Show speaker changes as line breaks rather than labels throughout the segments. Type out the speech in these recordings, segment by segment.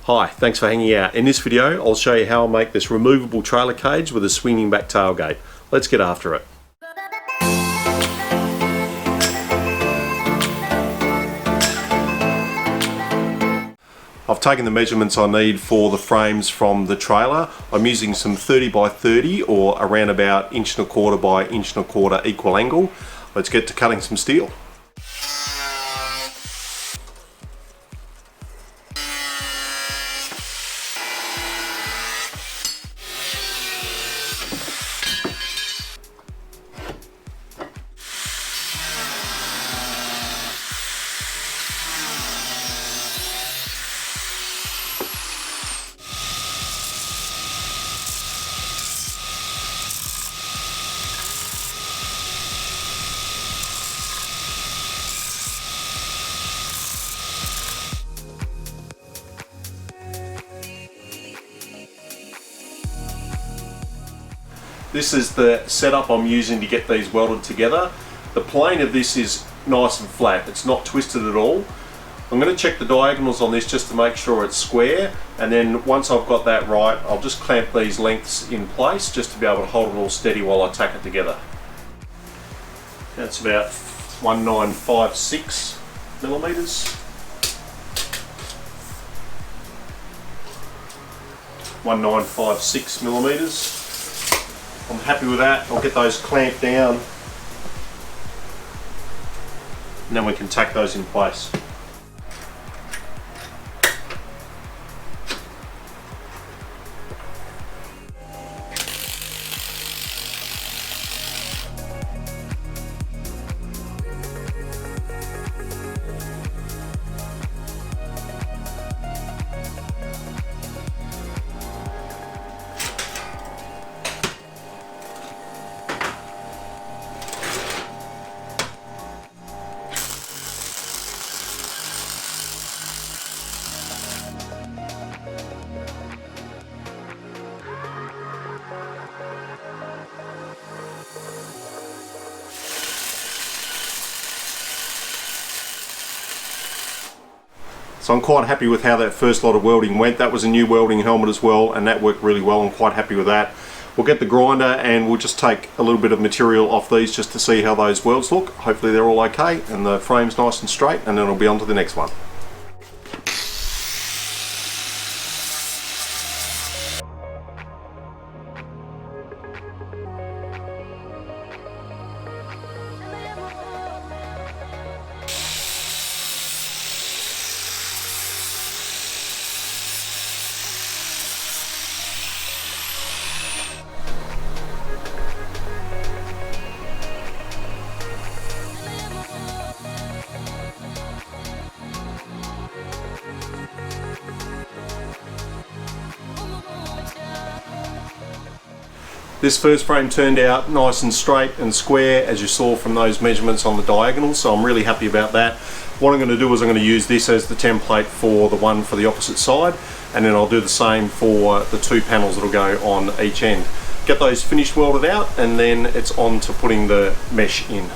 Hi, thanks for hanging out. In this video I'll show you how I make this removable trailer cage with a swinging back tailgate. Let's get after it. I've taken the measurements I need for the frames from the trailer. I'm using some 30 by 30 or around about 1¼ by 1¼ equal angle. Let's get to cutting some steel. This is the setup I'm using to get these welded together. The plane of this is nice and flat, it's not twisted at all. I'm going to check the diagonals on this just to make sure it's square, and then once I've got that right I'll just clamp these lengths in place just to be able to hold it all steady while I tack it together. That's about 1956 millimeters. 1956 millimeters. I'm happy with that. I'll get those clamped down and then we can tack those in place. So I'm quite happy with how that first lot of welding went. That was a new welding helmet as well, and that worked really well. I'm quite happy with that. We'll get the grinder and we'll just take a little bit of material off these just to see how those welds look. Hopefully they're all okay and the frame's nice and straight, and then I'll be on to the next one. This first frame turned out nice and straight and square, as you saw from those measurements on the diagonal, so I'm really happy about that. What I'm going to do is I'm going to use this as the template for the one for the opposite side, and then I'll do the same for the two panels that will go on each end. Get those finished welded out, and then it's on to putting the mesh in.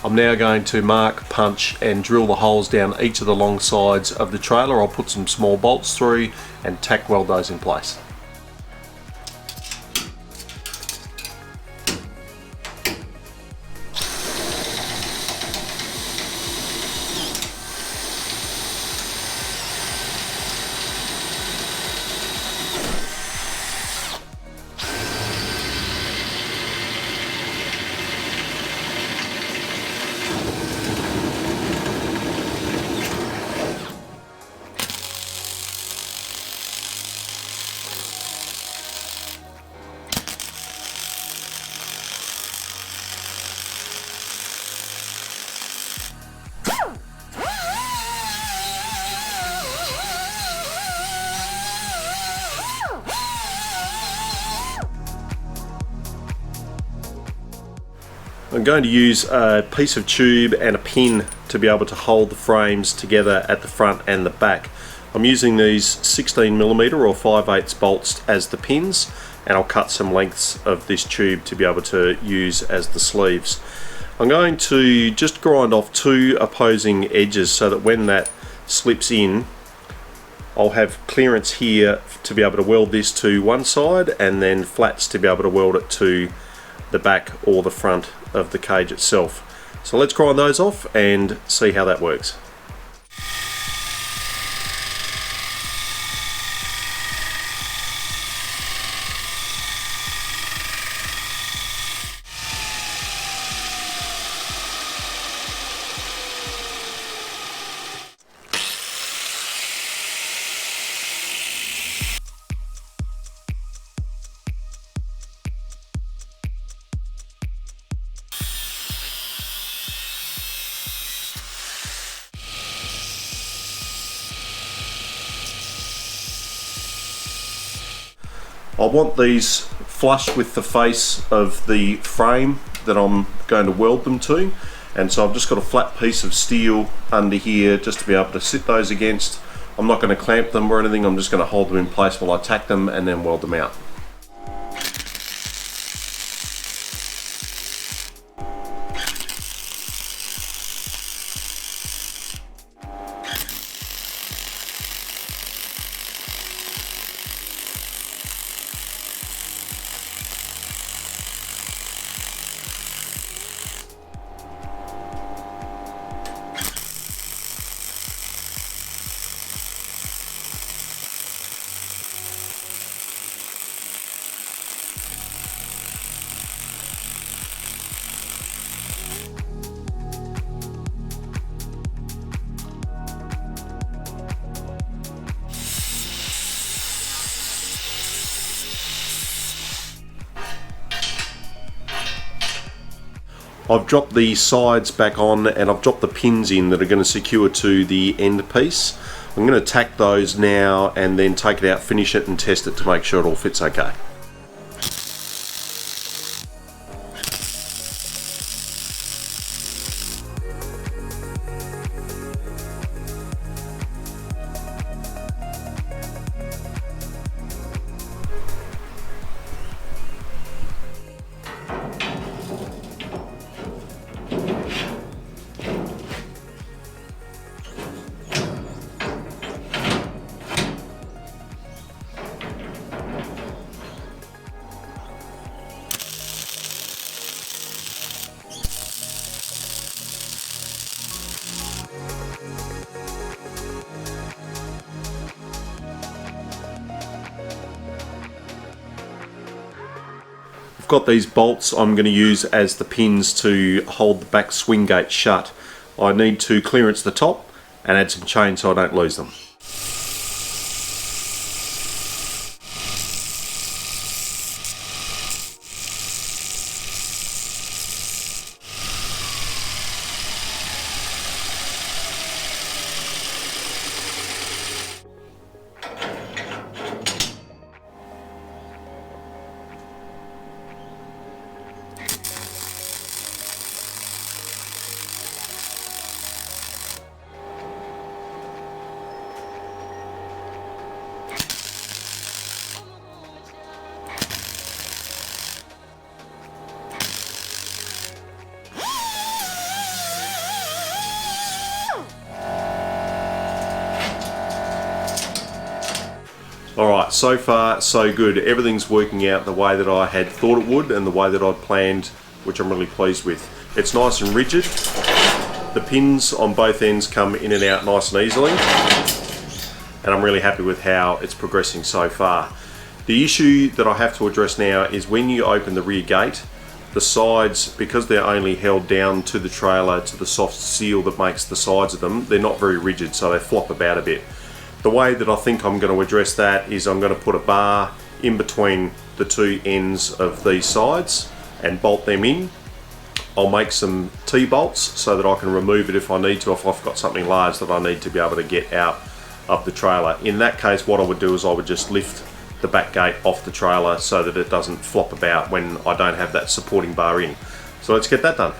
I'm now going to mark, punch and drill the holes down each of the long sides of the trailer. I'll put some small bolts through and tack weld those in place. I'm going to use a piece of tube and a pin to be able to hold the frames together at the front and the back. I'm using these 16mm or 5/8 bolts as the pins, and I'll cut some lengths of this tube to be able to use as the sleeves. I'm going to just grind off 2 opposing edges so that when that slips in, I'll have clearance here to be able to weld this to one side, and then flats to be able to weld it to the back or the front of the cage itself. So let's grind those off and see how that works. I want these flush with the face of the frame that I'm going to weld them to, and so I've just got a flat piece of steel under here just to be able to sit those against. I'm not going to clamp them or anything, I'm just going to hold them in place while I tack them and then weld them out. I've dropped the sides back on and I've dropped the pins in that are going to secure to the end piece. I'm going to tack those now and then take it out, finish it and test it to make sure it all fits okay. I've got these bolts I'm going to use as the pins to hold the back swing gate shut. I need to clearance the top and add some chain so I don't lose them. Alright, so far so good. Everything's working out the way that I had thought it would and the way that I'd planned, which I'm really pleased with. It's nice and rigid. The pins on both ends come in and out nice and easily, and I'm really happy with how it's progressing so far. The issue that I have to address now is when you open the rear gate, the sides, because they're only held down to the trailer, to the soft seal that makes the sides of them, they're not very rigid, so they flop about a bit. The way that I think I'm going to address that is I'm going to put a bar in between the two ends of these sides and bolt them in. I'll make some T-bolts so that I can remove it if I need to, if I've got something large that I need to be able to get out of the trailer. In that case, what I would do is I would just lift the back gate off the trailer so that it doesn't flop about when I don't have that supporting bar in. So let's get that done.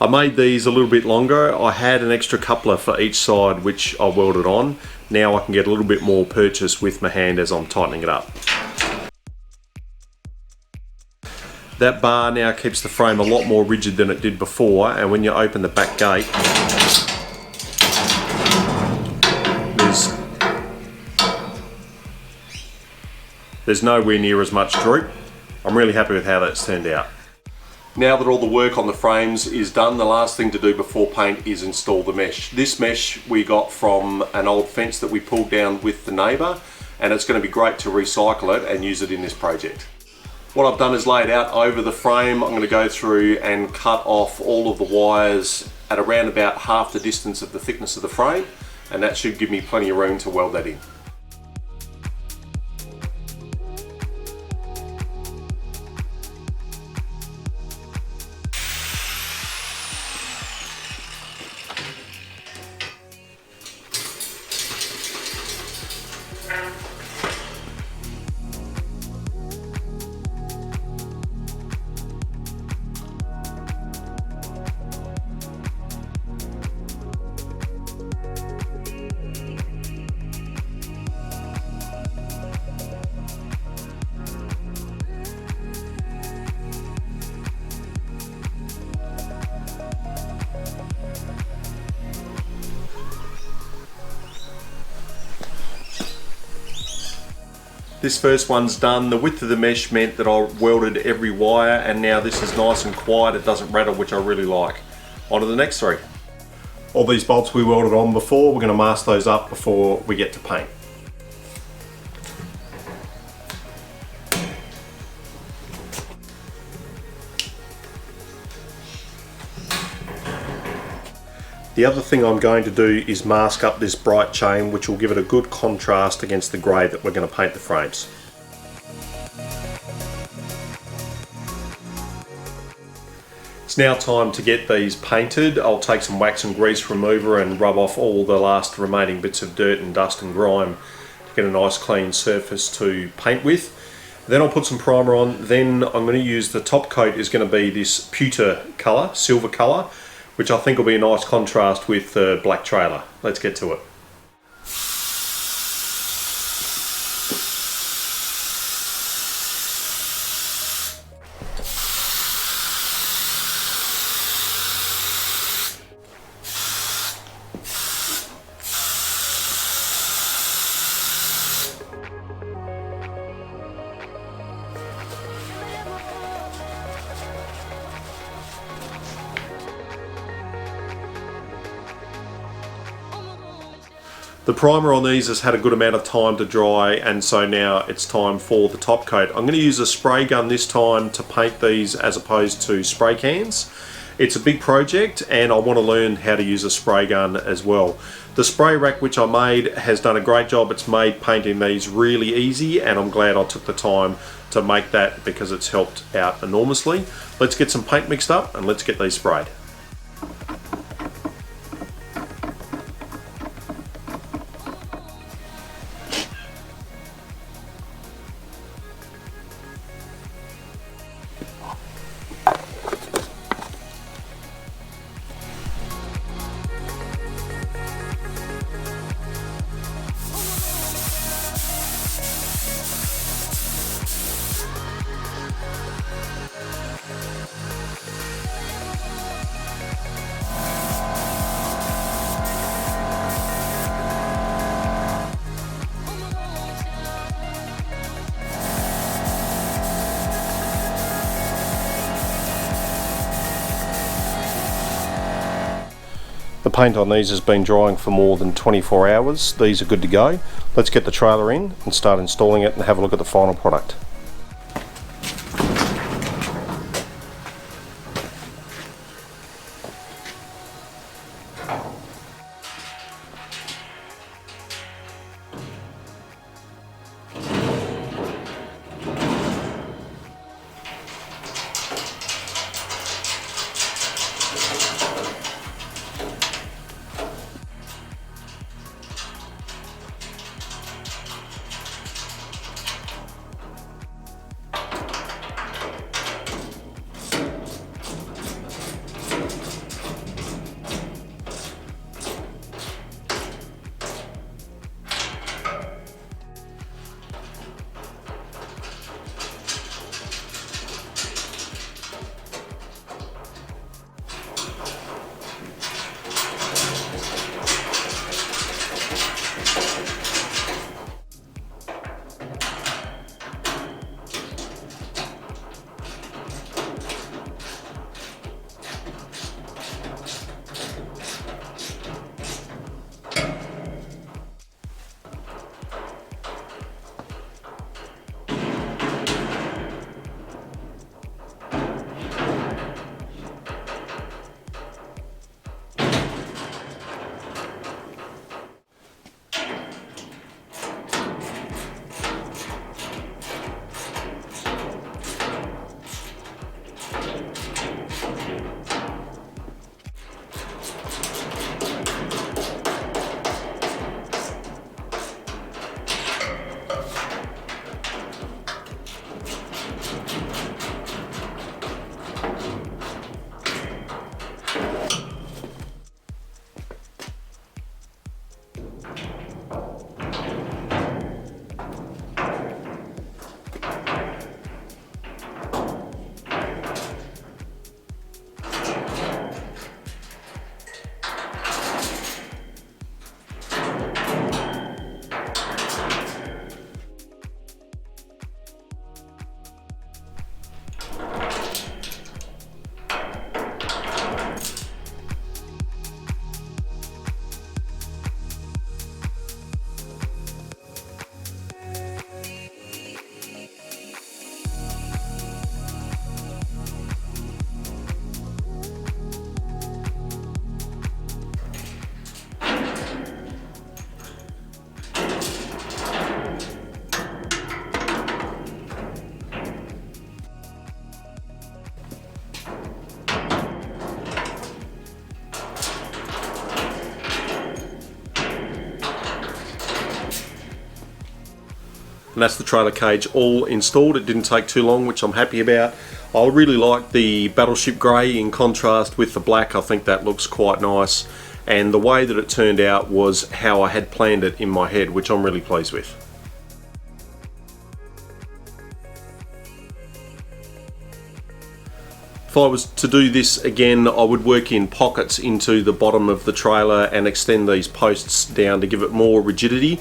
I made these a little bit longer. I had an extra coupler for each side which I welded on. Now I can get a little bit more purchase with my hand as I'm tightening it up. That bar now keeps the frame a lot more rigid than it did before, and when you open the back gate, there's nowhere near as much droop. I'm really happy with how that's turned out. Now that all the work on the frames is done, the last thing to do before paint is install the mesh. This mesh we got from an old fence that we pulled down with the neighbour, and it's going to be great to recycle it and use it in this project. What I've done is laid out over the frame. I'm going to go through and cut off all of the wires at around about half the distance of the thickness of the frame, and that should give me plenty of room to weld that in. This first one's done. The width of the mesh meant that I welded every wire, and now this is nice and quiet, it doesn't rattle, which I really like. On to the next three. All these bolts we welded on before, we're going to mask those up before we get to paint. The other thing I'm going to do is mask up this bright chain, which will give it a good contrast against the grey that we're going to paint the frames. It's now time to get these painted. I'll take some wax and grease remover and rub off all the last remaining bits of dirt and dust and grime to get a nice clean surface to paint with. Then I'll put some primer on. Then I'm going to use the top coat is going to be this pewter colour, silver colour, which I think will be a nice contrast with the black trailer. Let's get to it. The primer on these has had a good amount of time to dry, and so now it's time for the top coat. I'm going to use a spray gun this time to paint these as opposed to spray cans. It's a big project and I want to learn how to use a spray gun as well. The spray rack which I made has done a great job. It's made painting these really easy, and I'm glad I took the time to make that because it's helped out enormously. Let's get some paint mixed up and let's get these sprayed. The paint on these has been drying for more than 24 hours. These are good to go. Let's get the trailer in and start installing it and have a look at the final product. And that's the trailer cage all installed. It didn't take too long, which I'm happy about. I really like the Battleship Grey in contrast with the black. I think that looks quite nice. And the way that it turned out was how I had planned it in my head, which I'm really pleased with. If I was to do this again, I would work in pockets into the bottom of the trailer and extend these posts down to give it more rigidity.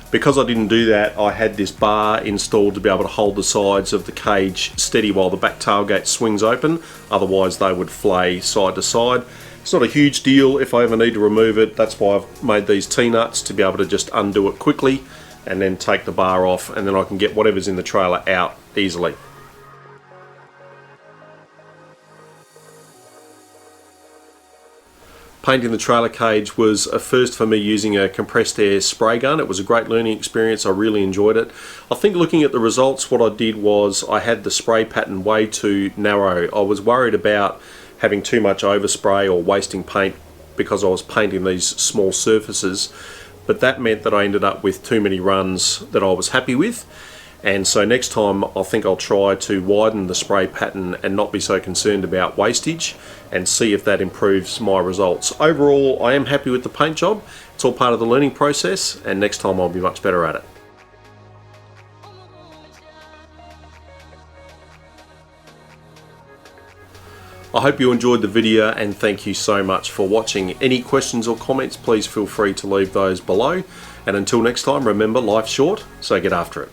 Because I didn't do that, I had this bar installed to be able to hold the sides of the cage steady while the back tailgate swings open, otherwise they would flay side to side. It's not a huge deal if I ever need to remove it. That's why I've made these T-nuts, to be able to just undo it quickly and then take the bar off, and then I can get whatever's in the trailer out easily. Painting the trailer cage was a first for me using a compressed air spray gun. It was a great learning experience. I really enjoyed it. I think looking at the results, what I did was I had the spray pattern way too narrow. I was worried about having too much overspray or wasting paint because I was painting these small surfaces, but that meant that I ended up with too many runs that I was happy with. And so next time I think I'll try to widen the spray pattern and not be so concerned about wastage, and see if that improves my results. Overall, I am happy with the paint job. It's all part of the learning process, and next time I'll be much better at it. I hope you enjoyed the video, and thank you so much for watching. Any questions or comments, please feel free to leave those below. And until next time, remember, life's short, so get after it.